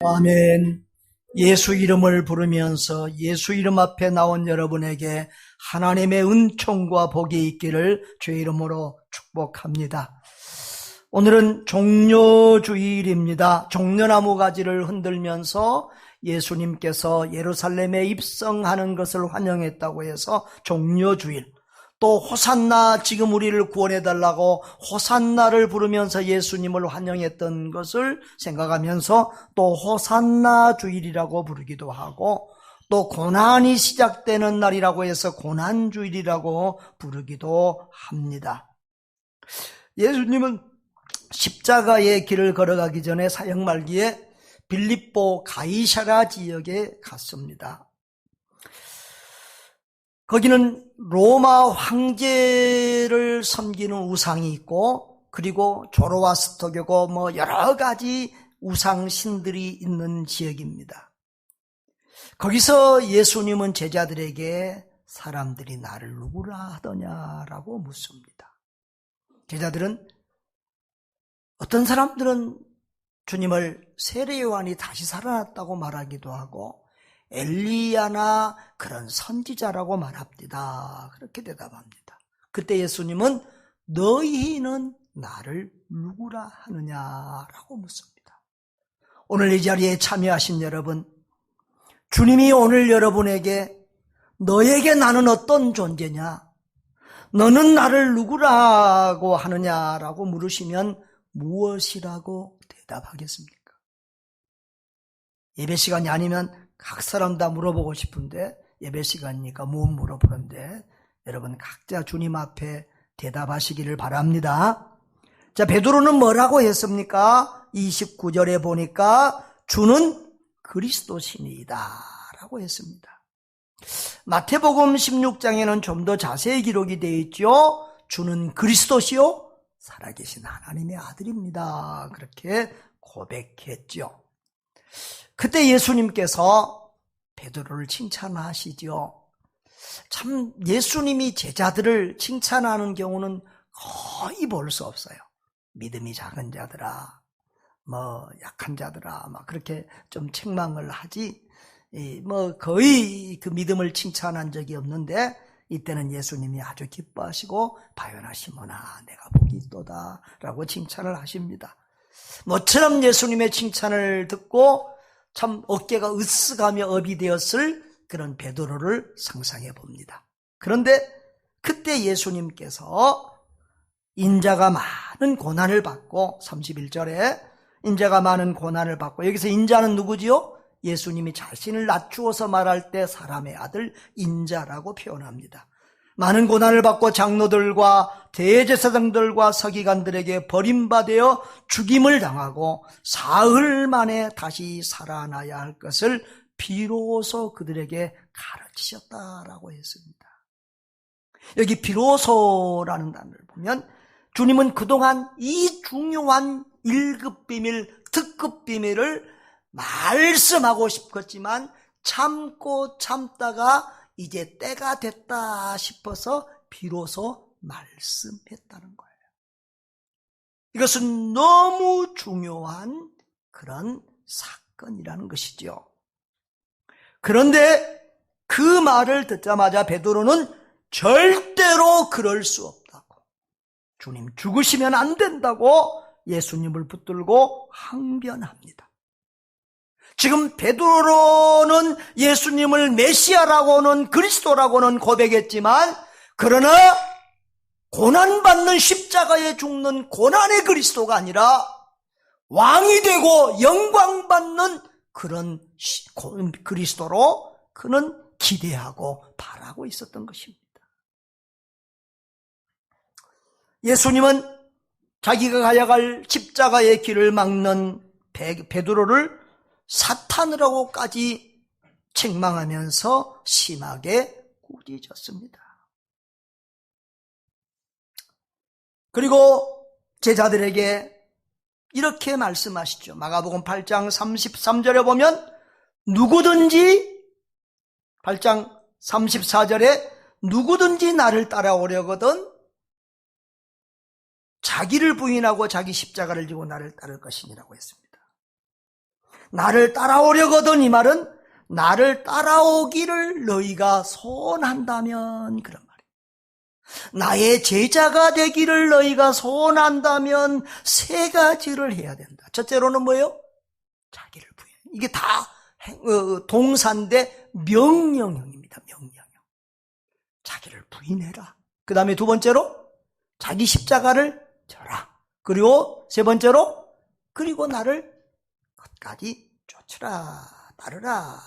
아멘. 예수 이름을 부르면서 예수 이름 앞에 나온 여러분에게 하나님의 은총과 복이 있기를 주의 이름으로 축복합니다. 오늘은 종려주일입니다. 종려나무 가지를 흔들면서 예수님께서 예루살렘에 입성하는 것을 환영했다고 해서 종려주일, 또 호산나, 지금 우리를 구원해달라고 호산나를 부르면서 예수님을 환영했던 것을 생각하면서 또 호산나 주일이라고 부르기도 하고, 또 고난이 시작되는 날이라고 해서 고난주일이라고 부르기도 합니다. 예수님은 십자가의 길을 걸어가기 전에 사역 말기에 빌립보 가이사랴 지역에 갔습니다. 거기는 로마 황제를 섬기는 우상이 있고, 그리고 조로아스터교고 여러 가지 우상신들이 있는 지역입니다. 거기서 예수님은 제자들에게 사람들이 나를 누구라 하더냐라고 묻습니다. 제자들은, 어떤 사람들은 주님을 세례 요한이 다시 살아났다고 말하기도 하고 엘리야나 그런 선지자라고 말합니다. 그렇게 대답합니다. 그때 예수님은 너희는 나를 누구라 하느냐라고 묻습니다. 오늘 이 자리에 참여하신 여러분, 주님이 오늘 여러분에게 너에게 나는 어떤 존재냐, 너는 나를 누구라고 하느냐라고 물으시면 무엇이라고 대답하겠습니까? 예배 시간이 아니면 각 사람 다 물어보고 싶은데, 예배 시간이니까 못 물어보는데 여러분 각자 주님 앞에 대답하시기를 바랍니다. 자, 베드로는 뭐라고 했습니까? 29절에 보니까 주는 그리스도시니이다 라고 했습니다. 마태복음 16장에는 좀 더 자세히 기록이 되어 있죠. 주는 그리스도시요 살아계신 하나님의 아들입니다. 그렇게 고백했죠. 그때 예수님께서 베드로를 칭찬하시죠. 참 예수님이 제자들을 칭찬하는 경우는 거의 볼 수 없어요. 믿음이 작은 자들아, 약한 자들아, 그렇게 좀 책망을 하지, 거의 그 믿음을 칭찬한 적이 없는데, 이때는 예수님이 아주 기뻐하시고 바요나 시몬아 내가 복이 있도다 라고 칭찬을 하십니다. 모처럼 예수님의 칭찬을 듣고 참 어깨가 으쓱하며 업이 되었을 그런 베드로를 상상해 봅니다. 그런데 그때 예수님께서 인자가 많은 고난을 받고, 31절에 인자가 많은 고난을 받고, 여기서 인자는 누구지요? 예수님이 자신을 낮추어서 말할 때 사람의 아들 인자라고 표현합니다. 많은 고난을 받고 장로들과 대제사장들과 서기관들에게 버림받아 죽임을 당하고 사흘 만에 다시 살아나야 할 것을 비로소 그들에게 가르치셨다라고 했습니다. 여기 비로소라는 단어를 보면 주님은 그동안 이 중요한 1급 비밀, 특급 비밀을 말씀하고 싶었지만 참고 참다가 이제 때가 됐다 싶어서 비로소 말씀했다는 거예요. 이것은 너무 중요한 그런 사건이라는 것이죠. 그런데 그 말을 듣자마자 베드로는 절대로 그럴 수 없다고, 주님 죽으시면 안 된다고 예수님을 붙들고 항변합니다. 지금 베드로는 예수님을 메시아라고는, 그리스도라고는 고백했지만, 그러나 고난받는, 십자가에 죽는 고난의 그리스도가 아니라 왕이 되고 영광받는 그런 그리스도로 그는 기대하고 바라고 있었던 것입니다. 예수님은 자기가 가야 갈 십자가의 길을 막는 베드로를 사탄이라고까지 책망하면서 심하게 꾸짖었습니다. 그리고 제자들에게 이렇게 말씀하시죠. 마가복음 8장 33절에 보면 누구든지, 8장 34절에 누구든지 나를 따라오려거든 자기를 부인하고 자기 십자가를 지고 나를 따를 것이니라고 했습니다. 나를 따라오려거든, 이 말은 나를 따라오기를 너희가 소원한다면, 그런 말이에요. 나의 제자가 되기를 너희가 소원한다면 세 가지를 해야 된다. 첫째로는 뭐예요? 자기를 부인. 이게 다 동사인데 명령형입니다. 명령형. 자기를 부인해라. 그 다음에 두 번째로 자기 십자가를 져라. 그리고 세 번째로 그리고 나를 끝까지 쫓으라, 따르라.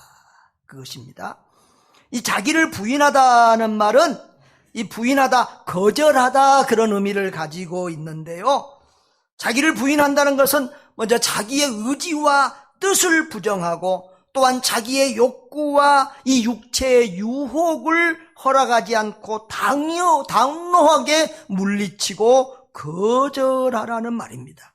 그것입니다. 이 자기를 부인하다는 말은 이 부인하다, 거절하다 그런 의미를 가지고 있는데요. 자기를 부인한다는 것은 먼저 자기의 의지와 뜻을 부정하고 또한 자기의 욕구와 이 육체의 유혹을 허락하지 않고 당뇨하게 물리치고 거절하라는 말입니다.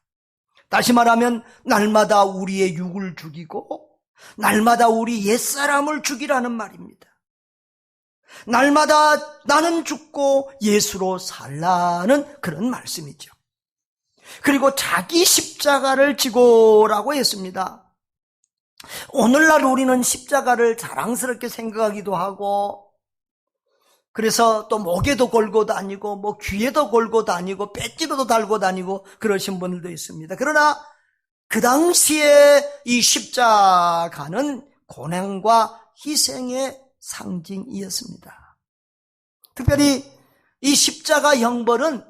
다시 말하면 날마다 우리의 육을 죽이고 날마다 우리 옛사람을 죽이라는 말입니다. 날마다 나는 죽고 예수로 살라는 그런 말씀이죠. 그리고 자기 십자가를 지고라고 했습니다. 오늘날 우리는 십자가를 자랑스럽게 생각하기도 하고 그래서 또 목에도 걸고 다니고 뭐 귀에도 걸고 다니고 배지로도 달고 다니고 그러신 분들도 있습니다. 그러나 그 당시에 이 십자가는 고난과 희생의 상징이었습니다. 특별히 이 십자가 형벌은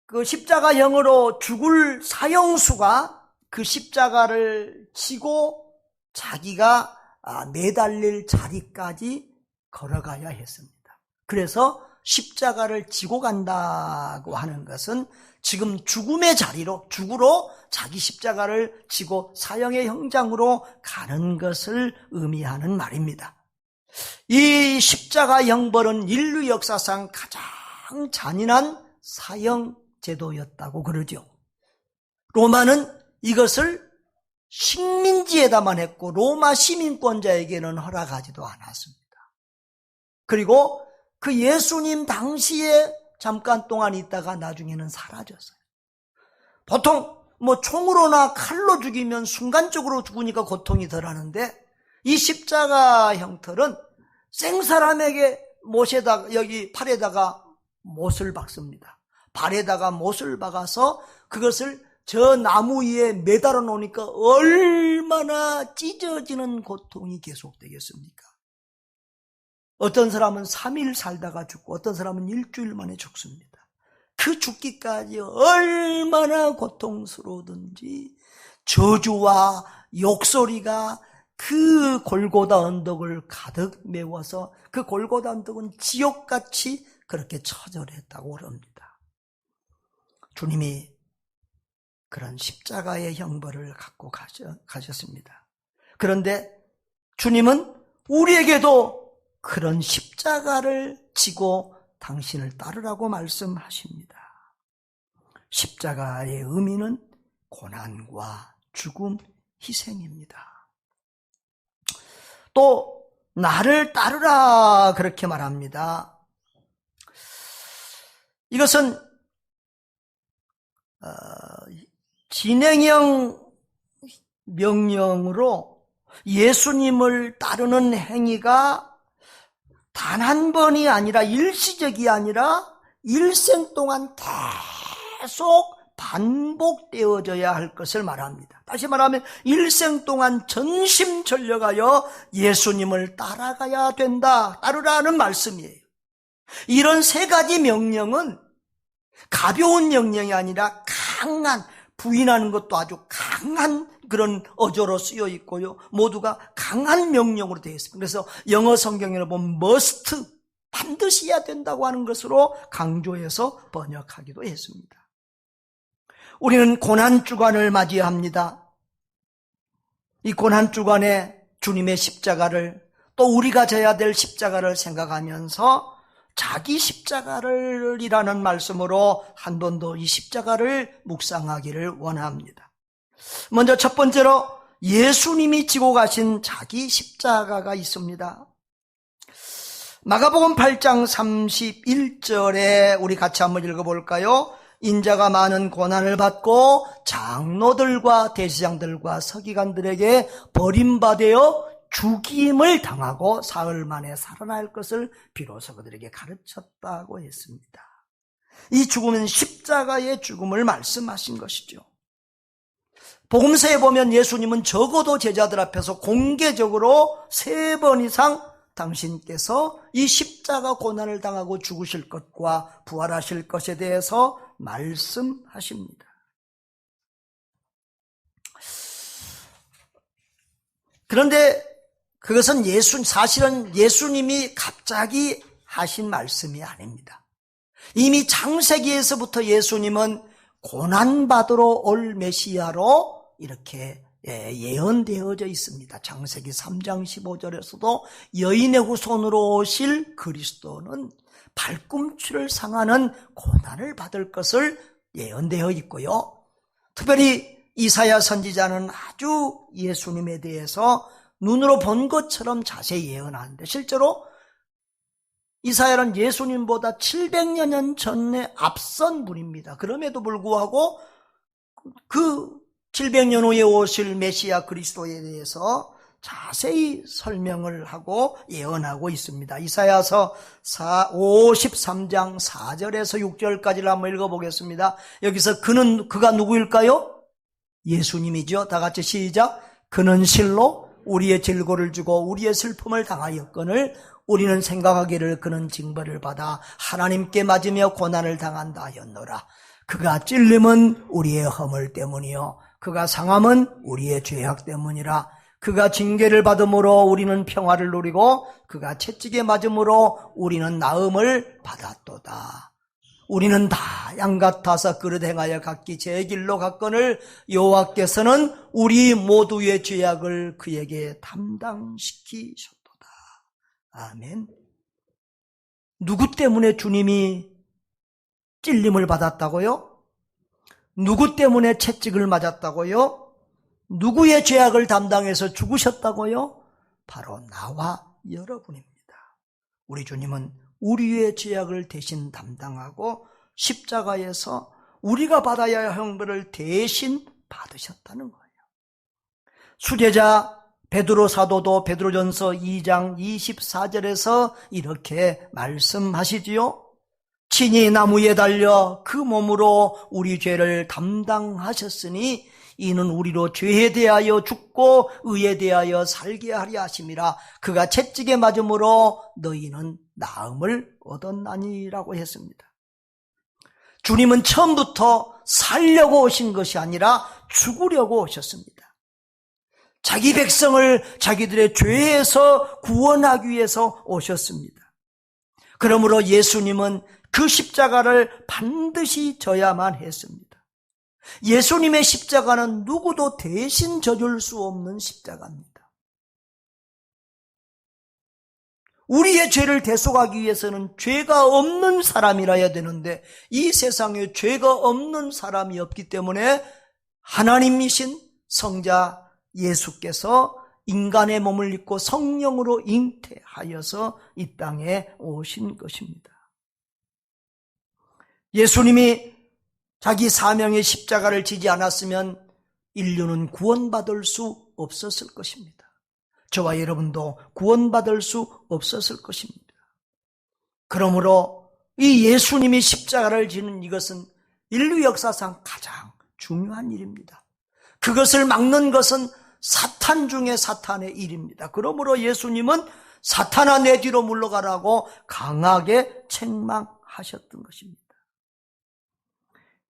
그 십자가형으로 죽을 사형수가 그 십자가를 치고 자기가 매달릴 자리까지 걸어가야 했습니다. 그래서 십자가를 지고 간다고 하는 것은 지금 죽음의 자리로 죽으러 자기 십자가를 지고 사형의 형장으로 가는 것을 의미하는 말입니다. 이 십자가 형벌은 인류 역사상 가장 잔인한 사형 제도였다고 그러죠. 로마는 이것을 식민지에다만 했고 로마 시민권자에게는 허락하지도 않았습니다. 그리고 그 예수님 당시에 잠깐 동안 있다가 나중에는 사라졌어요. 보통 뭐 총으로나 칼로 죽이면 순간적으로 죽으니까 고통이 덜하는데 이 십자가 형틀은 생사람에게 못에다가 여기 팔에다가 못을 박습니다. 발에다가 못을 박아서 그것을 저 나무 위에 매달아 놓으니까 얼마나 찢어지는 고통이 계속되겠습니까? 어떤 사람은 3일 살다가 죽고 어떤 사람은 일주일 만에 죽습니다. 그 죽기까지 얼마나 고통스러우든지 저주와 욕소리가 그 골고다 언덕을 가득 메워서 그 골고다 언덕은 지옥같이 그렇게 처절했다고 합니다. 주님이 그런 십자가의 형벌을 갖고 가셨습니다. 그런데 주님은 우리에게도 그런 십자가를 지고 당신을 따르라고 말씀하십니다. 십자가의 의미는 고난과 죽음, 희생입니다. 또 나를 따르라 그렇게 말합니다. 이것은 진행형 명령으로 예수님을 따르는 행위가 단 한 번이 아니라 일시적이 아니라 일생 동안 계속 반복되어져야 할 것을 말합니다. 다시 말하면 일생 동안 전심전력하여 예수님을 따라가야 된다, 따르라는 말씀이에요. 이런 세 가지 명령은 가벼운 명령이 아니라 강한, 부인하는 것도 아주 강한 그런 어조로 쓰여 있고요. 모두가 강한 명령으로 되어 있습니다. 그래서 영어 성경에 보면 must, 반드시 해야 된다고 하는 것으로 강조해서 번역하기도 했습니다. 우리는 고난주간을 맞이합니다. 이 고난주간에 주님의 십자가를 또 우리가 져야 될 십자가를 생각하면서 자기 십자가를 이라는 말씀으로 한 번 더 이 십자가를 묵상하기를 원합니다. 먼저 첫 번째로 예수님이 지고 가신 자기 십자가가 있습니다. 마가복음 8장 31절에 우리 같이 한번 읽어볼까요? 인자가 많은 고난을 받고 장로들과 대제사장들과 서기관들에게 버림받아 죽임을 당하고 사흘 만에 살아날 것을 비로소 그들에게 가르쳤다고 했습니다. 이 죽음은 십자가의 죽음을 말씀하신 것이죠. 복음서에 보면 예수님은 적어도 제자들 앞에서 공개적으로 3번 이상 당신께서 이 십자가 고난을 당하고 죽으실 것과 부활하실 것에 대해서 말씀하십니다. 그런데 그것은 사실은 예수님이 갑자기 하신 말씀이 아닙니다. 이미 창세기에서부터 예수님은 고난받으러 올 메시아로 이렇게 예언되어져 있습니다. 창세기 3장 15절에서도 여인의 후손으로 오실 그리스도는 발꿈치를 상하는 고난을 받을 것을 예언되어 있고요. 특별히 이사야 선지자는 아주 예수님에 대해서 눈으로 본 것처럼 자세히 예언하는데, 실제로 이사야는 예수님보다 700여 년 전에 앞선 분입니다. 그럼에도 불구하고 그 700년 후에 오실 메시아 그리스도에 대해서 자세히 설명을 하고 예언하고 있습니다. 이사야서 53장 4절에서 6절까지를 한번 읽어보겠습니다. 여기서 그가 누구일까요? 예수님이죠. 다 같이 시작. 그는 실로 우리의 질고를 주고 우리의 슬픔을 당하였거늘 우리는 생각하기를 그는 징벌을 받아 하나님께 맞으며 고난을 당한다 하였노라. 그가 찔림은 우리의 허물 때문이요 그가 상함은 우리의 죄악 때문이라. 그가 징계를 받음으로 우리는 평화를 누리고 그가 채찍에 맞음으로 우리는 나음을 받았도다. 우리는 다 양 같아서 그릇 행하여 각기 제 길로 갔거늘 여호와께서는 우리 모두의 죄악을 그에게 담당시키셨도다. 아멘. 누구 때문에 주님이 찔림을 받았다고요? 누구 때문에 채찍을 맞았다고요? 누구의 죄악을 담당해서 죽으셨다고요? 바로 나와 여러분입니다. 우리 주님은 우리의 죄악을 대신 담당하고 십자가에서 우리가 받아야 할 형벌을 대신 받으셨다는 거예요. 수제자 베드로 사도도 베드로전서 2장 24절에서 이렇게 말씀하시지요. 친히 나무에 달려 그 몸으로 우리 죄를 담당하셨으니 이는 우리로 죄에 대하여 죽고 의에 대하여 살게 하려 하심이라. 그가 채찍에 맞음으로 너희는 나음을 얻었나니라고 했습니다. 주님은 처음부터 살려고 오신 것이 아니라 죽으려고 오셨습니다. 자기 백성을 자기들의 죄에서 구원하기 위해서 오셨습니다. 그러므로 예수님은 그 십자가를 반드시 져야만 했습니다. 예수님의 십자가는 누구도 대신 져줄 수 없는 십자가입니다. 우리의 죄를 대속하기 위해서는 죄가 없는 사람이라야 되는데 이 세상에 죄가 없는 사람이 없기 때문에 하나님이신 성자 예수께서 인간의 몸을 입고 성령으로 잉태하여서 이 땅에 오신 것입니다. 예수님이 자기 사명의 십자가를 지지 않았으면 인류는 구원받을 수 없었을 것입니다. 저와 여러분도 구원받을 수 없었을 것입니다. 그러므로 이 예수님이 십자가를 지는 이것은 인류 역사상 가장 중요한 일입니다. 그것을 막는 것은 사탄 중에 사탄의 일입니다. 그러므로 예수님은 사탄아 내 뒤로 물러가라고 강하게 책망하셨던 것입니다.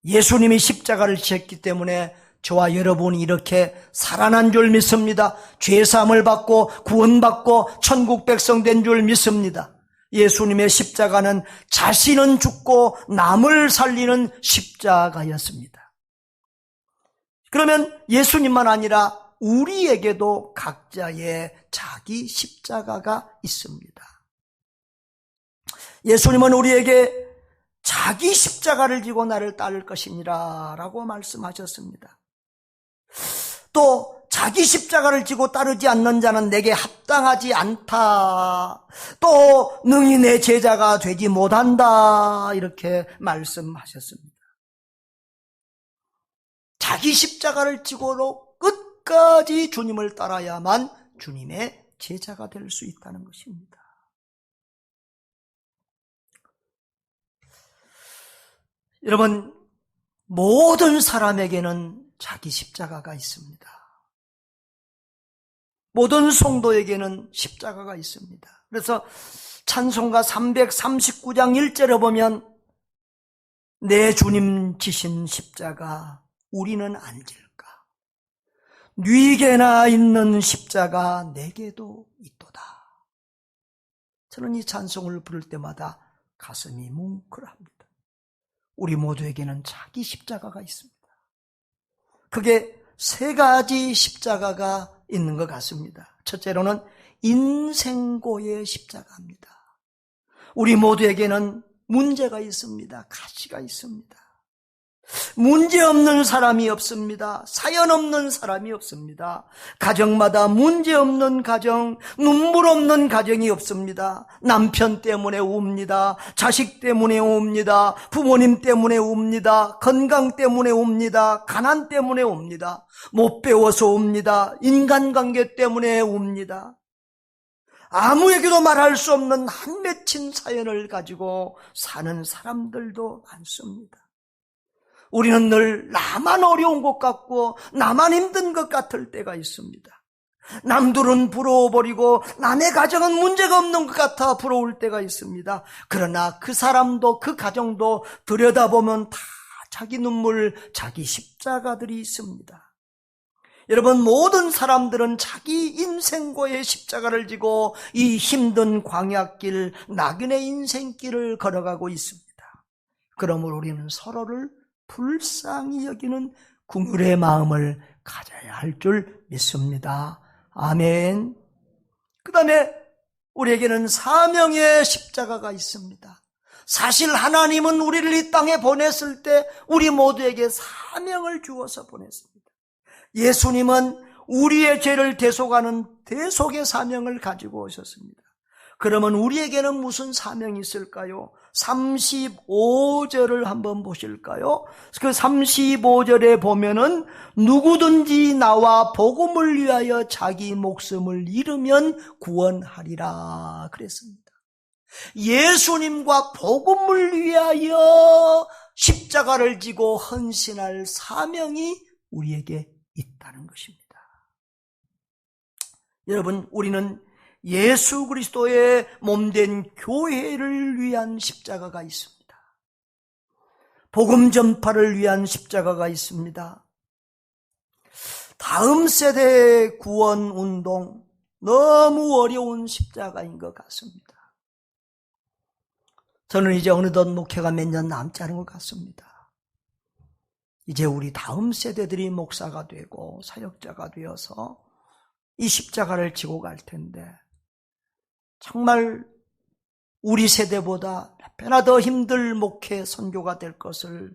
예수님이 십자가를 지셨기 때문에 저와 여러분이 이렇게 살아난 줄 믿습니다. 죄사함을 받고 구원받고 천국 백성 된 줄 믿습니다. 예수님의 십자가는 자신은 죽고 남을 살리는 십자가였습니다. 그러면 예수님만 아니라 우리에게도 각자의 자기 십자가가 있습니다. 예수님은 우리에게 자기 십자가를 지고 나를 따를 것이니라 라고 말씀하셨습니다. 또 자기 십자가를 지고 따르지 않는 자는 내게 합당하지 않다. 또 능히 내 제자가 되지 못한다. 이렇게 말씀하셨습니다. 자기 십자가를 지고로 끝까지 주님을 따라야만 주님의 제자가 될 수 있다는 것입니다. 여러분, 모든 사람에게는 자기 십자가가 있습니다. 모든 성도에게는 십자가가 있습니다. 그래서 찬송가 339장 1절에 보면 내 주님 지신 십자가 우리는 안 질까? 네게나 있는 십자가 내게도 있도다. 저는 이 찬송을 부를 때마다 가슴이 뭉클합니다. 우리 모두에게는 자기 십자가가 있습니다. 그게 세 가지 십자가가 있는 것 같습니다. 첫째로는 인생고의 십자가입니다. 우리 모두에게는 문제가 있습니다. 가시가 있습니다. 문제 없는 사람이 없습니다. 사연 없는 사람이 없습니다. 가정마다 문제 없는 가정, 눈물 없는 가정이 없습니다. 남편 때문에 웁니다. 자식 때문에 웁니다. 부모님 때문에 웁니다. 건강 때문에 웁니다. 가난 때문에 웁니다. 못 배워서 웁니다. 인간관계 때문에 웁니다. 아무에게도 말할 수 없는 한 맺힌 사연을 가지고 사는 사람들도 많습니다. 우리는 늘 나만 어려운 것 같고 나만 힘든 것 같을 때가 있습니다. 남들은 부러워버리고 남의 가정은 문제가 없는 것 같아 부러울 때가 있습니다. 그러나 그 사람도 그 가정도 들여다보면 다 자기 눈물, 자기 십자가들이 있습니다. 여러분, 모든 사람들은 자기 인생고의 십자가를 지고 이 힘든 광야길, 낙인의 인생길을 걸어가고 있습니다. 그러므로 우리는 서로를 불쌍히 여기는 긍휼의 마음을 가져야 할 줄 믿습니다. 아멘. 그 다음에 우리에게는 사명의 십자가가 있습니다. 사실 하나님은 우리를 이 땅에 보냈을 때 우리 모두에게 사명을 주어서 보냈습니다. 예수님은 우리의 죄를 대속하는 대속의 사명을 가지고 오셨습니다. 그러면 우리에게는 무슨 사명이 있을까요? 35절을 한번 보실까요? 그 35절에 보면은 누구든지 나와 복음을 위하여 자기 목숨을 잃으면 구원하리라 그랬습니다. 예수님과 복음을 위하여 십자가를 지고 헌신할 사명이 우리에게 있다는 것입니다. 여러분, 우리는 예수 그리스도의 몸된 교회를 위한 십자가가 있습니다. 복음 전파를 위한 십자가가 있습니다. 다음 세대의 구원 운동, 너무 어려운 십자가인 것 같습니다. 저는 이제 어느덧 목회가 몇 년 남지 않은 것 같습니다. 이제 우리 다음 세대들이 목사가 되고 사역자가 되어서 이 십자가를 지고 갈 텐데 정말 우리 세대보다 몇 배나 더 힘들 목회 선교가 될 것을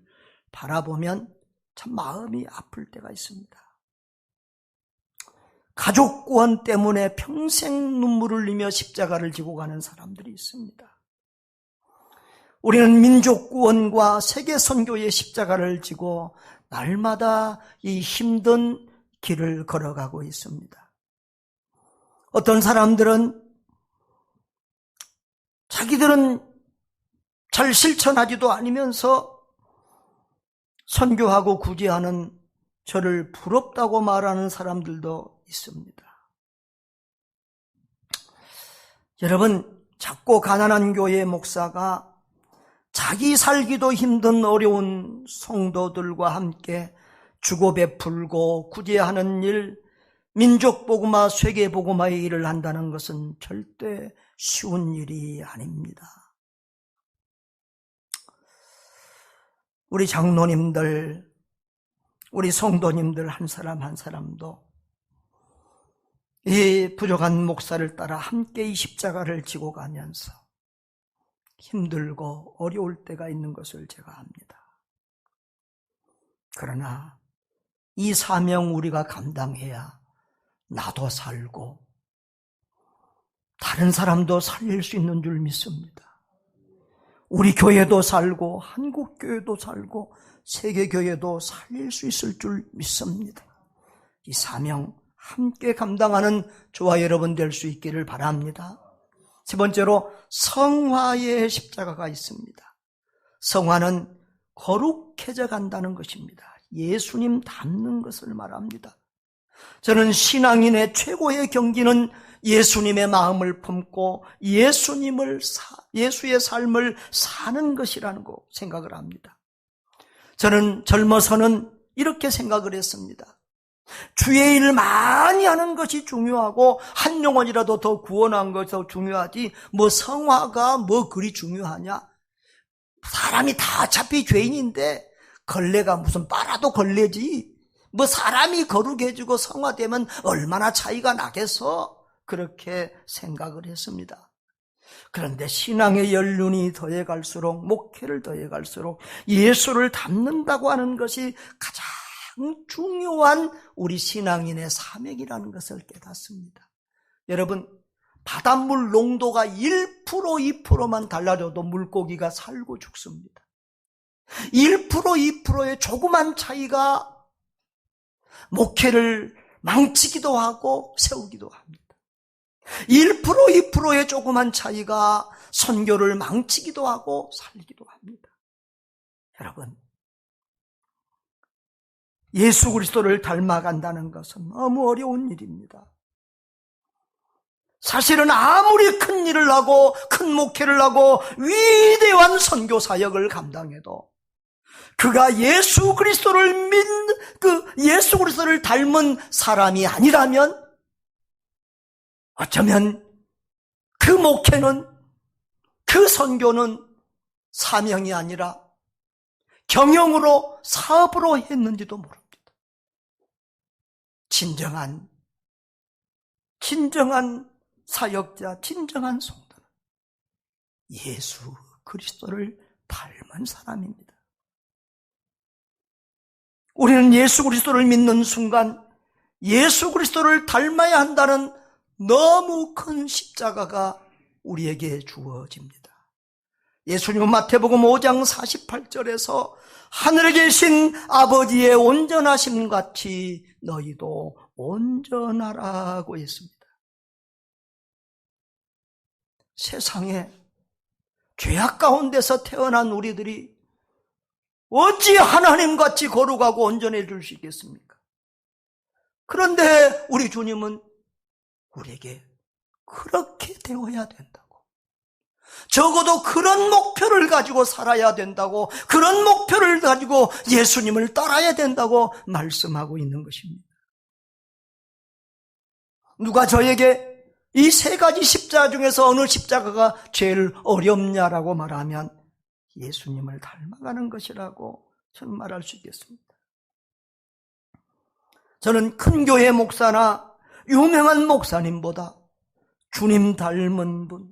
바라보면 참 마음이 아플 때가 있습니다. 가족 구원 때문에 평생 눈물을 흘리며 십자가를 지고 가는 사람들이 있습니다. 우리는 민족 구원과 세계 선교의 십자가를 지고 날마다 이 힘든 길을 걸어가고 있습니다. 어떤 사람들은 자기들은 잘 실천하지도 않으면서 선교하고 구제하는 저를 부럽다고 말하는 사람들도 있습니다. 여러분, 작고 가난한 교회 목사가 자기 살기도 힘든 어려운 성도들과 함께 주고 베풀고 구제하는 일, 민족복음화, 세계복음화의 일을 한다는 것은 절대 쉬운 일이 아닙니다. 우리 장로님들, 우리 성도님들 한 사람 한 사람도 이 부족한 목사를 따라 함께 이 십자가를 지고 가면서 힘들고 어려울 때가 있는 것을 제가 압니다. 그러나 이 사명 우리가 감당해야 나도 살고 다른 사람도 살릴 수 있는 줄 믿습니다. 우리 교회도 살고 한국교회도 살고 세계교회도 살릴 수 있을 줄 믿습니다. 이 사명 함께 감당하는 저와 여러분 될 수 있기를 바랍니다. 세 번째로 성화의 십자가가 있습니다. 성화는 거룩해져 간다는 것입니다. 예수님 닮는 것을 말합니다. 저는 신앙인의 최고의 경기는 예수님의 마음을 품고 예수의 삶을 사는 것이라는 거 생각을 합니다. 저는 젊어서는 이렇게 생각을 했습니다. 주의 일을 많이 하는 것이 중요하고 한 영혼이라도 더 구원한 것이 더 중요하지 뭐 성화가 뭐 그리 중요하냐. 사람이 다 어차피 죄인인데 걸레가 무슨 빨아도 걸레지 뭐 사람이 거룩해지고 성화되면 얼마나 차이가 나겠어. 그렇게 생각을 했습니다. 그런데 신앙의 연륜이 더해갈수록 목회를 더해갈수록 예수를 닮는다고 하는 것이 가장 중요한 우리 신앙인의 사명이라는 것을 깨닫습니다. 여러분, 바닷물 농도가 1% 2%만 달라져도 물고기가 살고 죽습니다. 1% 2%의 조그만 차이가 목회를 망치기도 하고 세우기도 합니다. 1% 2%의 조그만 차이가 선교를 망치기도 하고 살리기도 합니다. 여러분, 예수 그리스도를 닮아간다는 것은 너무 어려운 일입니다. 사실은 아무리 큰 일을 하고 큰 목회를 하고 위대한 선교 사역을 감당해도 그가 예수 그리스도를 예수 그리스도를 닮은 사람이 아니라면 어쩌면 그 목회는 그 선교는 사명이 아니라 경영으로 사업으로 했는지도 모릅니다. 진정한 사역자, 진정한 성도는 예수 그리스도를 닮은 사람입니다. 우리는 예수 그리스도를 믿는 순간 예수 그리스도를 닮아야 한다는 너무 큰 십자가가 우리에게 주어집니다. 예수님은 마태복음 5장 48절에서 하늘에 계신 아버지의 온전하심 같이 너희도 온전하라고 했습니다. 세상에 죄악 가운데서 태어난 우리들이 어찌 하나님같이 거룩하고 온전해질 수 있겠습니까? 그런데 우리 주님은 우리에게 그렇게 되어야 된다고, 적어도 그런 목표를 가지고 살아야 된다고, 그런 목표를 가지고 예수님을 따라야 된다고 말씀하고 있는 것입니다. 누가 저에게 이 세 가지 십자가 중에서 어느 십자가가 제일 어렵냐라고 말하면 예수님을 닮아가는 것이라고 저는 말할 수 있겠습니다. 저는 큰 교회 목사나 유명한 목사님보다 주님 닮은 분,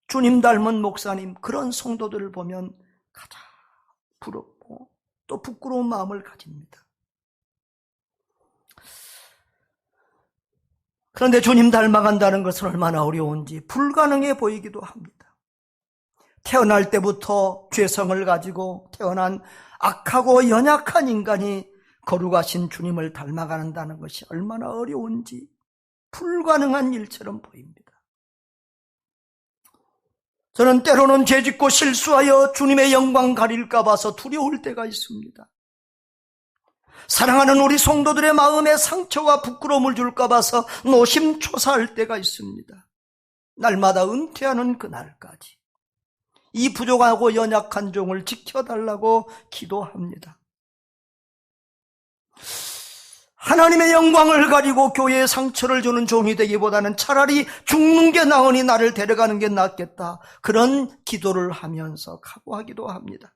주님 닮은 목사님, 그런 성도들을 보면 가장 부럽고 또 부끄러운 마음을 가집니다. 그런데 주님 닮아간다는 것은 얼마나 어려운지 불가능해 보이기도 합니다. 태어날 때부터 죄성을 가지고 태어난 악하고 연약한 인간이 거룩하신 주님을 닮아간다는 것이 얼마나 어려운지 불가능한 일처럼 보입니다. 저는 때로는 죄짓고 실수하여 주님의 영광 가릴까 봐서 두려울 때가 있습니다. 사랑하는 우리 성도들의 마음에 상처와 부끄러움을 줄까 봐서 노심초사할 때가 있습니다. 날마다 은퇴하는 그날까지 이 부족하고 연약한 종을 지켜달라고 기도합니다. 하나님의 영광을 가리고 교회에 상처를 주는 종이 되기보다는 차라리 죽는 게 나으니 나를 데려가는 게 낫겠다, 그런 기도를 하면서 각오하기도 합니다.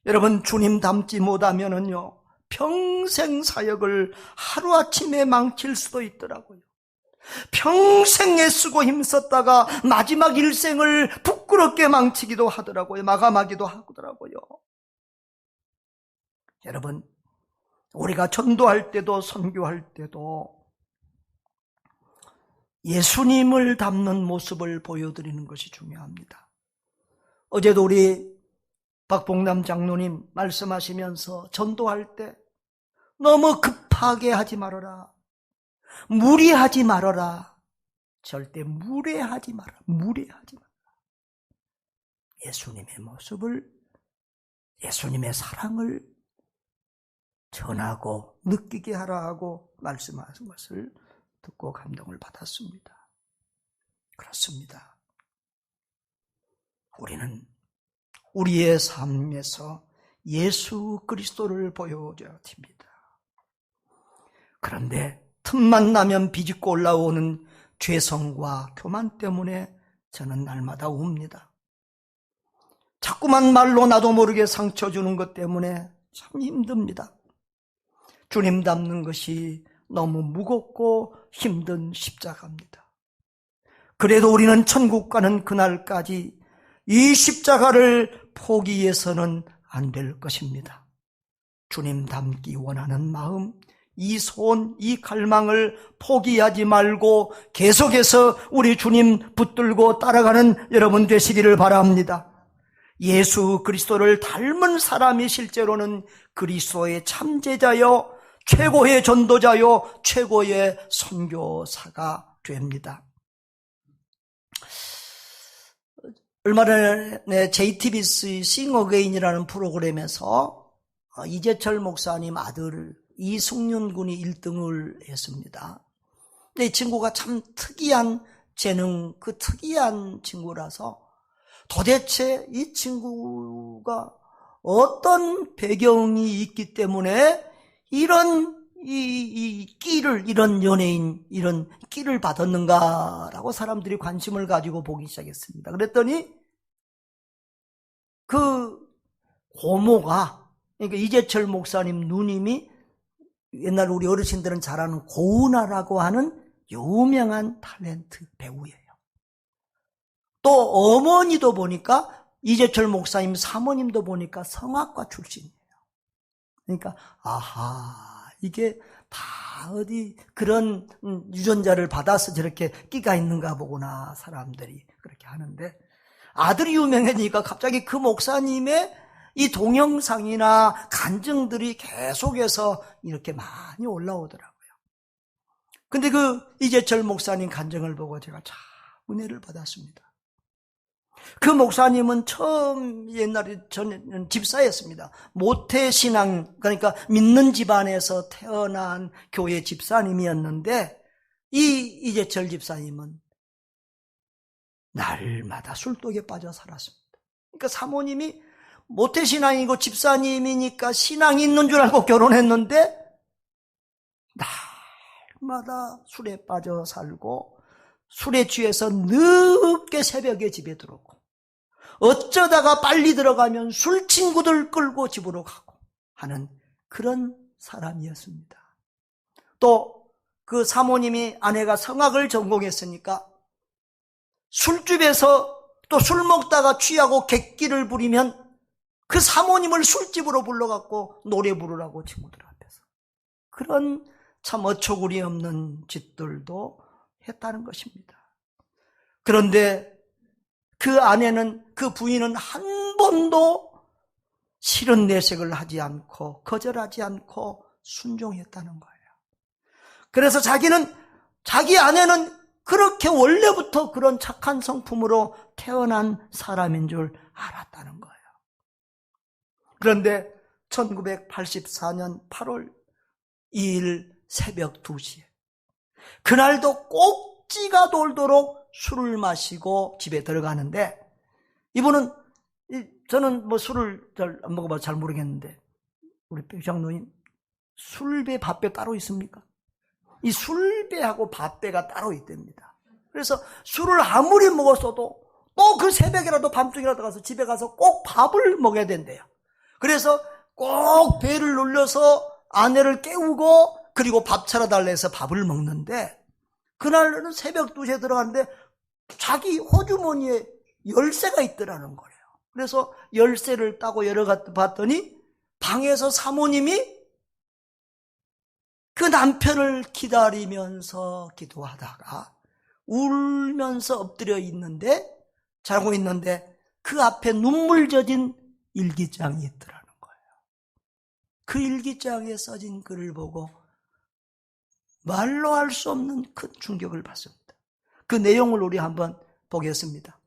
여러분, 주님 닮지 못하면은요, 평생 사역을 하루아침에 망칠 수도 있더라고요. 평생 애쓰고 힘썼다가 마지막 일생을 부끄럽게 망치기도 하더라고요. 마감하기도 하더라고요. 여러분, 우리가 전도할 때도 선교할 때도 예수님을 닮는 모습을 보여드리는 것이 중요합니다. 어제도 우리 박봉남 장로님 말씀하시면서 전도할 때 너무 급하게 하지 말아라. 무리하지 말아라. 절대 무례하지 마라. 무례하지 마라. 예수님의 모습을, 예수님의 사랑을 전하고 느끼게 하라 하고 말씀하신 것을 듣고 감동을 받았습니다. 그렇습니다. 우리는 우리의 삶에서 예수 그리스도를 보여줘야 됩니다. 그런데 틈만 나면 비집고 올라오는 죄성과 교만 때문에 저는 날마다 웁니다. 자꾸만 말로 나도 모르게 상처 주는 것 때문에 참 힘듭니다. 주님 닮는 것이 너무 무겁고 힘든 십자가입니다. 그래도 우리는 천국 가는 그날까지 이 십자가를 포기해서는 안 될 것입니다. 주님 닮기 원하는 마음, 이 소원, 이 갈망을 포기하지 말고 계속해서 우리 주님 붙들고 따라가는 여러분 되시기를 바랍니다. 예수 그리스도를 닮은 사람이 실제로는 그리스도의 참제자요, 최고의 전도자요, 최고의 선교사가 됩니다. 얼마 전에 JTBC Sing Again이라는 프로그램에서 이재철 목사님 아들 이승윤 군이 1등을 했습니다. 근데 이 친구가 참 특이한 재능, 그 특이한 친구라서 도대체 이 친구가 어떤 배경이 있기 때문에 이런 이 끼를, 이런 연예인, 이런 끼를 받았는가라고 사람들이 관심을 가지고 보기 시작했습니다. 그랬더니 그 고모가, 그러니까 이재철 목사님 누님이 옛날 우리 어르신들은 잘 아는 고은아라고 하는 유명한 탤런트 배우예요. 또 어머니도 보니까 이재철 목사님 사모님도 보니까 성악과 출신이에요. 그러니까 아하, 이게 다 어디 그런 유전자를 받아서 저렇게 끼가 있는가 보구나 사람들이 그렇게 하는데, 아들이 유명해지니까 갑자기 그 목사님의 이 동영상이나 간증들이 계속해서 이렇게 많이 올라오더라고요. 근데 그 이재철 목사님 간증을 보고 제가 참 은혜를 받았습니다. 그 목사님은 처음 옛날에 저는 집사였습니다. 모태신앙, 그러니까 믿는 집안에서 태어난 교회 집사님이었는데, 이 이재철 집사님은 날마다 술독에 빠져 살았습니다. 그러니까 사모님이 모태신앙이고 집사님이니까 신앙이 있는 줄 알고 결혼했는데 날마다 술에 빠져 살고 술에 취해서 늦게 새벽에 집에 들어오고, 어쩌다가 빨리 들어가면 술 친구들 끌고 집으로 가고 하는 그런 사람이었습니다. 또 그 사모님이, 아내가 성악을 전공했으니까 술집에서 또 술 먹다가 취하고 객기를 부리면 그 사모님을 술집으로 불러갖고 노래 부르라고 친구들 앞에서, 그런 참 어처구니 없는 짓들도 했다는 것입니다. 그런데 그 아내는, 그 부인은 한 번도 싫은 내색을 하지 않고 거절하지 않고 순종했다는 거예요. 그래서 자기 아내는 그렇게 원래부터 그런 착한 성품으로 태어난 사람인 줄 알았다는 거예요. 그런데 1984년 8월 2일 새벽 2시에 그날도 꼭지가 돌도록 술을 마시고 집에 들어가는데, 이분은, 저는 뭐 술을 잘 안 먹어봐서 잘 모르겠는데, 우리 백 장로님, 술배 밥배 따로 있습니까? 이 술배하고 밥배가 따로 있답니다. 그래서 술을 아무리 먹었어도 또 그 새벽이라도 밤중이라도 가서 집에 가서 꼭 밥을 먹어야 된대요. 그래서 꼭 배를 눌러서 아내를 깨우고, 그리고 밥 차려달라 해서 밥을 먹는데, 그날은 새벽 2시에 들어갔는데 자기 호주머니에 열쇠가 있더라는 거예요. 그래서 열쇠를 따고 열어봤더니 방에서 사모님이 그 남편을 기다리면서 기도하다가 울면서 엎드려 있는데, 자고 있는데 그 앞에 눈물 젖은 일기장이 있더라는 거예요. 그 일기장에 써진 글을 보고 말로 할 수 없는 큰 충격을 받습니다. 그 내용을 우리 한번 보겠습니다.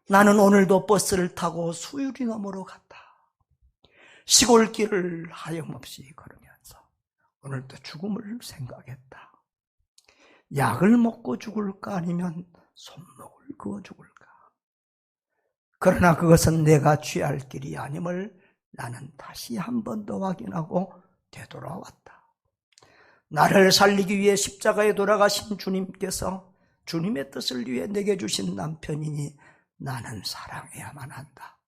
나는 오늘도 버스를 타고 수유리너머로 갔다. 시골길을 하염없이 걸으면서 오늘도 죽음을 생각했다. 약을 먹고 죽을까 아니면 손목을 그어 죽을까. 그러나 그것은 내가 취할 길이 아님을 나는 다시 한 번 더 확인하고 되돌아왔다. 나를 살리기 위해 십자가에 돌아가신 주님께서 주님의 뜻을 위해 내게 주신 남편이니 나는 사랑해야만 한다.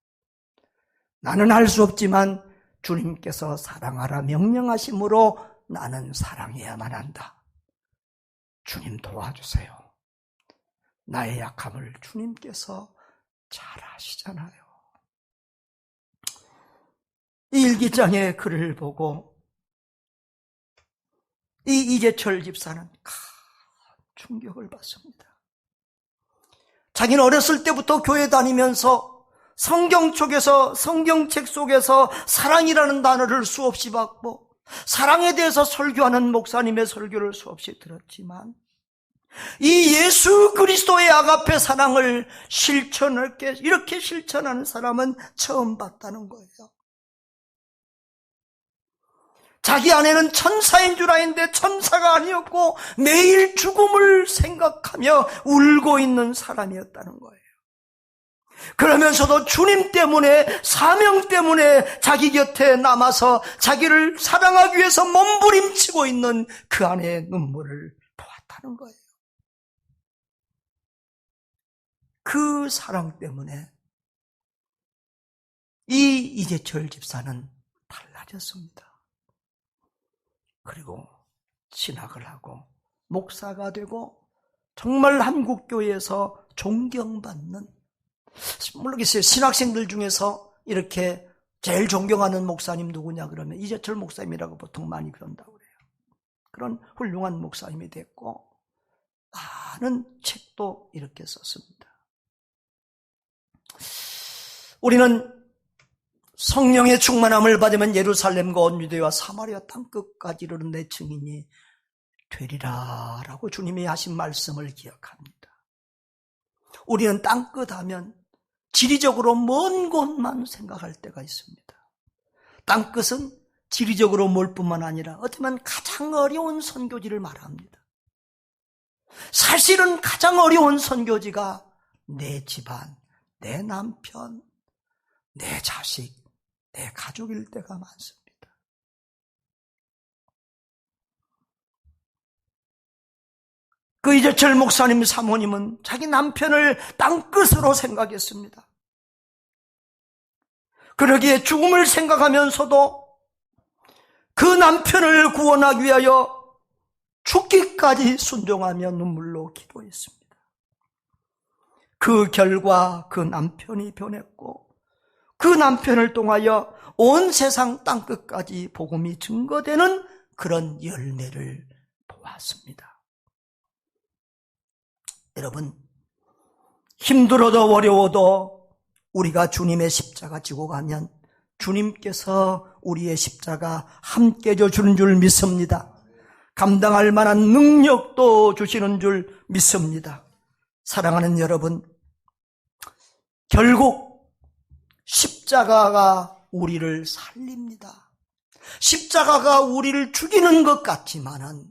나는 할 수 없지만 주님께서 사랑하라 명령하심으로 나는 사랑해야만 한다. 주님 도와주세요. 나의 약함을 주님께서 잘 아시잖아요. 이 일기장의 글을 보고 이 이재철 집사는 큰 충격을 받습니다. 자기는 어렸을 때부터 교회 다니면서 성경책 속에서 사랑이라는 단어를 수없이 받고 사랑에 대해서 설교하는 목사님의 설교를 수없이 들었지만 이 예수 그리스도의 아가페 사랑을 이렇게 실천하는 사람은 처음 봤다는 거예요. 자기 아내는 천사인 줄 아는데 천사가 아니었고 매일 죽음을 생각하며 울고 있는 사람이었다는 거예요. 그러면서도 주님 때문에, 사명 때문에 자기 곁에 남아서 자기를 사랑하기 위해서 몸부림치고 있는 그 아내의 눈물을 보았다는 거예요. 그 사랑 때문에 이 이재철 집사는 달라졌습니다. 그리고 신학을 하고 목사가 되고 정말 한국교회에서 존경받는, 모르겠어요. 신학생들 중에서 이렇게 제일 존경하는 목사님 누구냐 그러면 이재철 목사님이라고 보통 많이 그런다고 그래요. 그런 훌륭한 목사님이 됐고 많은 책도 이렇게 썼습니다. 우리는 성령의 충만함을 받으면 예루살렘과 온 유대와 사마리아 땅끝까지 이르는 내 증인이 되리라 라고 주님이 하신 말씀을 기억합니다. 우리는 땅끝 하면 지리적으로 먼 곳만 생각할 때가 있습니다. 땅끝은 지리적으로 멀 뿐만 아니라 어쩌면 가장 어려운 선교지를 말합니다. 사실은 가장 어려운 선교지가 내 집안, 내 남편, 내 자식, 내 가족일 때가 많습니다. 그 이재철 목사님 사모님은 자기 남편을 땅끝으로 생각했습니다. 그러기에 죽음을 생각하면서도 그 남편을 구원하기 위하여 죽기까지 순종하며 눈물로 기도했습니다. 그 결과 그 남편이 변했고 그 남편을 통하여 온 세상 땅끝까지 복음이 증거되는 그런 열매를 보았습니다. 여러분, 힘들어도 어려워도 우리가 주님의 십자가 지고 가면 주님께서 우리의 십자가 함께 져주는 줄 믿습니다. 감당할 만한 능력도 주시는 줄 믿습니다. 사랑하는 여러분, 결국 십자가가 우리를 살립니다. 십자가가 우리를 죽이는 것 같지만은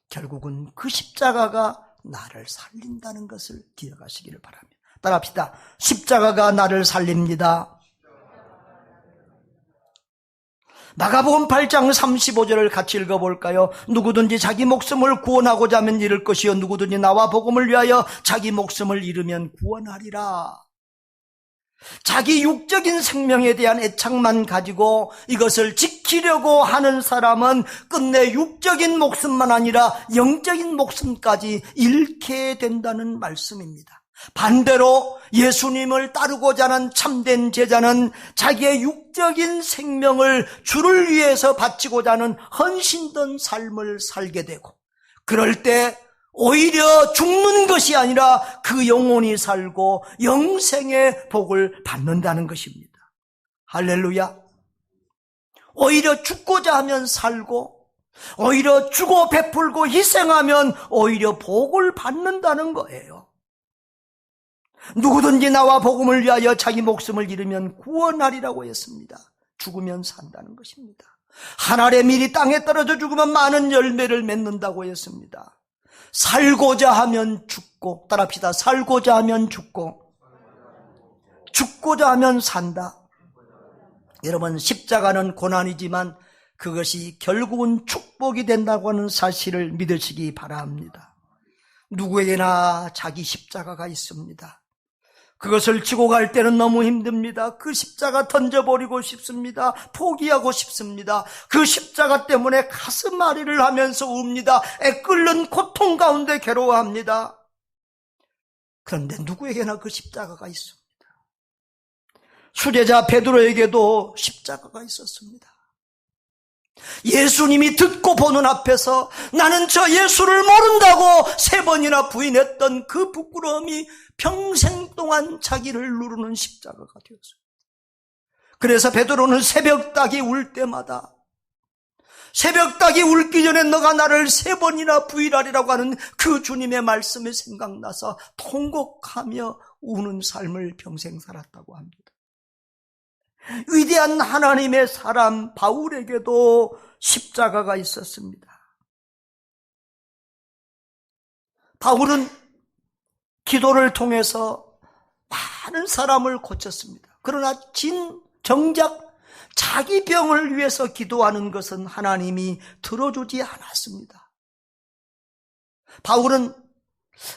결국은 그 십자가가 나를 살린다는 것을 기억하시기를 바랍니다. 따라합시다. 십자가가 나를 살립니다. 마가복음 8장 35절을 같이 읽어볼까요? 누구든지 자기 목숨을 구원하고자 하면 잃을 것이요 누구든지 나와 복음을 위하여 자기 목숨을 잃으면 구원하리라. 자기 육적인 생명에 대한 애착만 가지고 이것을 지키려고 하는 사람은 끝내 육적인 목숨만 아니라 영적인 목숨까지 잃게 된다는 말씀입니다. 반대로 예수님을 따르고자 하는 참된 제자는 자기의 육적인 생명을 주를 위해서 바치고자 하는 헌신된 삶을 살게 되고, 그럴 때 오히려 죽는 것이 아니라 그 영혼이 살고 영생의 복을 받는다는 것입니다. 할렐루야. 오히려 죽고자 하면 살고, 오히려 주고 베풀고 희생하면 오히려 복을 받는다는 거예요. 누구든지 나와 복음을 위하여 자기 목숨을 잃으면 구원하리라고 했습니다. 죽으면 산다는 것입니다. 한 알의 밀이 땅에 떨어져 죽으면 많은 열매를 맺는다고 했습니다. 살고자 하면 죽고, 따라합시다. 살고자 하면 죽고, 죽고자 하면 산다. 여러분, 십자가는 고난이지만 그것이 결국은 축복이 된다고 하는 사실을 믿으시기 바랍니다. 누구에게나 자기 십자가가 있습니다. 그것을 지고 갈 때는 너무 힘듭니다. 그 십자가 던져버리고 싶습니다. 포기하고 싶습니다. 그 십자가 때문에 가슴앓이를 하면서 웁니다. 애끓는 고통 가운데 괴로워합니다. 그런데 누구에게나 그 십자가가 있습니다. 수제자 베드로에게도 십자가가 있었습니다. 예수님이 듣고 보는 앞에서 나는 저 예수를 모른다고 3번이나 부인했던 그 부끄러움이 평생 동안 자기를 누르는 십자가가 되었어요. 그래서 베드로는 새벽닭이 울 때마다, 새벽닭이 울기 전에 너가 나를 3번이나 부인하리라고 하는 그 주님의 말씀이 생각나서 통곡하며 우는 삶을 평생 살았다고 합니다. 위대한 하나님의 사람 바울에게도 십자가가 있었습니다. 바울은 기도를 통해서 많은 사람을 고쳤습니다. 그러나 정작 자기 병을 위해서 기도하는 것은 하나님이 들어주지 않았습니다. 바울은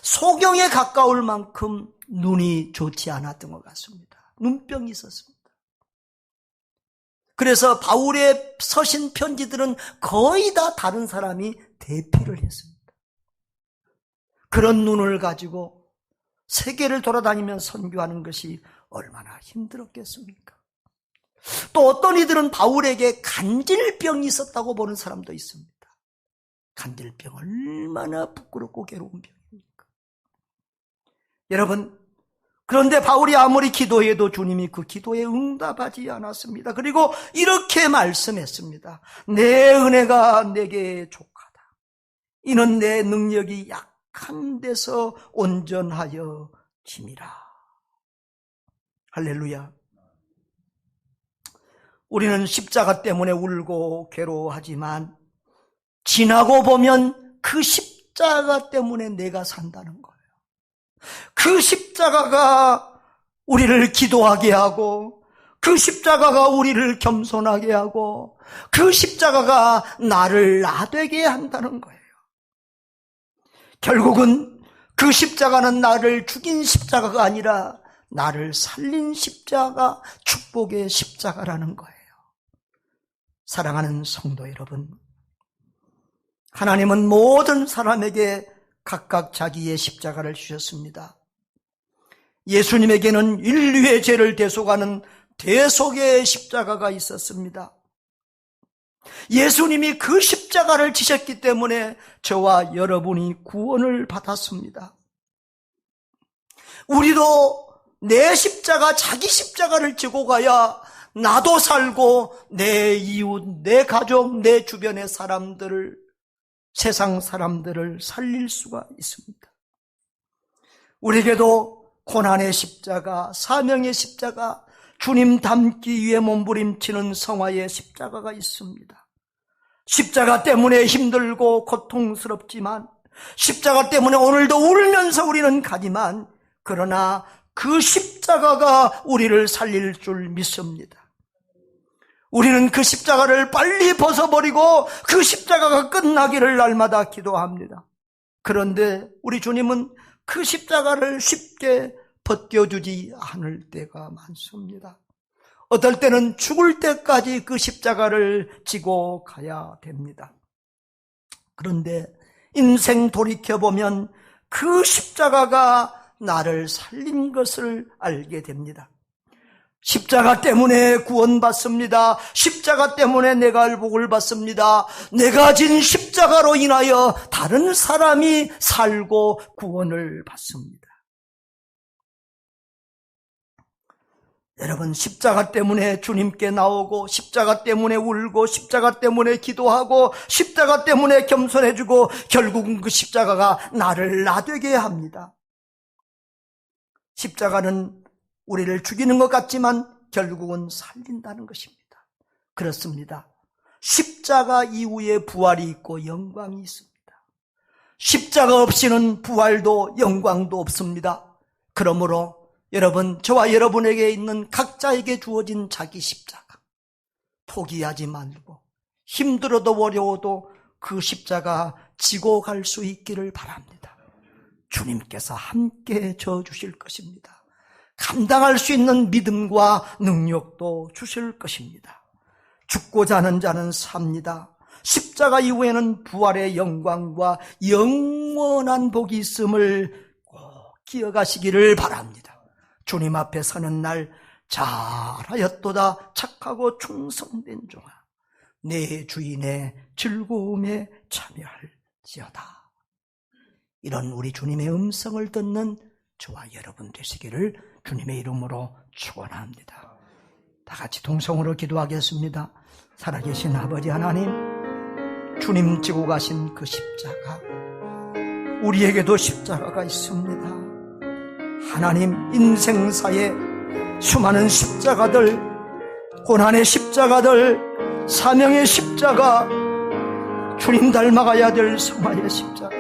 소경에 가까울 만큼 눈이 좋지 않았던 것 같습니다. 눈병이 있었습니다. 그래서 바울의 서신 편지들은 거의 다 다른 사람이 대피를 했습니다. 그런 눈을 가지고 세계를 돌아다니며 선교하는 것이 얼마나 힘들었겠습니까? 또 어떤 이들은 바울에게 간질병이 있었다고 보는 사람도 있습니다. 간질병 얼마나 부끄럽고 괴로운 병입니까? 여러분, 그런데 바울이 아무리 기도해도 주님이 그 기도에 응답하지 않았습니다. 그리고 이렇게 말씀했습니다. 내 은혜가 내게 족하다. 이는 내 능력이 약한 데서 온전하여 짐이라. 할렐루야. 우리는 십자가 때문에 울고 괴로워하지만 지나고 보면 그 십자가 때문에 내가 산다는 거예요. 그 십자가가 우리를 기도하게 하고, 그 십자가가 우리를 겸손하게 하고, 그 십자가가 나를 나되게 한다는 거예요. 결국은 그 십자가는 나를 죽인 십자가가 아니라 나를 살린 십자가, 축복의 십자가라는 거예요. 사랑하는 성도 여러분, 하나님은 모든 사람에게 각각 자기의 십자가를 주셨습니다. 예수님에게는 인류의 죄를 대속하는 대속의 십자가가 있었습니다. 예수님이 그 십자가를 지셨기 때문에 저와 여러분이 구원을 받았습니다. 우리도 내 십자가, 자기 십자가를 지고 가야 나도 살고 내 이웃, 내 가족, 내 주변의 사람들을, 세상 사람들을 살릴 수가 있습니다. 우리에게도 고난의 십자가, 사명의 십자가, 주님 닮기 위해 몸부림치는 성화의 십자가가 있습니다. 십자가 때문에 힘들고 고통스럽지만, 십자가 때문에 오늘도 울면서 우리는 가지만, 그러나 그 십자가가 우리를 살릴 줄 믿습니다. 우리는 그 십자가를 빨리 벗어버리고 그 십자가가 끝나기를 날마다 기도합니다. 그런데 우리 주님은 그 십자가를 쉽게 벗겨주지 않을 때가 많습니다. 어떨 때는 죽을 때까지 그 십자가를 지고 가야 됩니다. 그런데 인생 돌이켜보면 그 십자가가 나를 살린 것을 알게 됩니다. 십자가 때문에 구원받습니다. 십자가 때문에 내가 복을 받습니다. 내가 진 십자가로 인하여 다른 사람이 살고 구원을 받습니다. 여러분, 십자가 때문에 주님께 나오고, 십자가 때문에 울고, 십자가 때문에 기도하고, 십자가 때문에 겸손해주고, 결국은 그 십자가가 나를 나되게 합니다. 십자가는 우리를 죽이는 것 같지만 결국은 살린다는 것입니다. 그렇습니다. 십자가 이후에 부활이 있고 영광이 있습니다. 십자가 없이는 부활도 영광도 없습니다. 그러므로 여러분, 저와 여러분에게 있는 각자에게 주어진 자기 십자가, 포기하지 말고 힘들어도 어려워도 그 십자가 지고 갈 수 있기를 바랍니다. 주님께서 함께 져주실 것입니다. 감당할 수 있는 믿음과 능력도 주실 것입니다. 죽고자 하는 자는 삽니다. 십자가 이후에는 부활의 영광과 영원한 복이 있음을 꼭 기억하시기를 바랍니다. 주님 앞에 서는 날 잘하였도다 착하고 충성된 종아, 내 주인의 즐거움에 참여할지어다. 이런 우리 주님의 음성을 듣는 저와 여러분 되시기를 주님의 이름으로 축원합니다. 다 같이 동성으로 기도하겠습니다. 살아계신 아버지 하나님, 주님 지고 가신 그 십자가, 우리에게도 십자가가 있습니다. 하나님, 인생사에 수많은 십자가들, 고난의 십자가들, 사명의 십자가, 주님 닮아가야 될 성화의 십자가,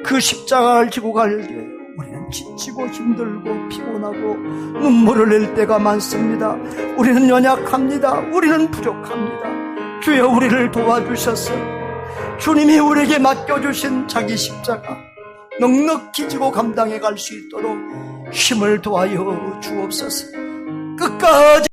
그 십자가를 지고 갈 때 우리는 지치고 힘들고 피곤하고 눈물을 낼 때가 많습니다. 우리는 연약합니다. 우리는 부족합니다. 주여, 우리를 도와주셔서 주님이 우리에게 맡겨주신 자기 십자가 넉넉히 지고 감당해 갈 수 있도록 힘을 도하여 주옵소서. 끝까지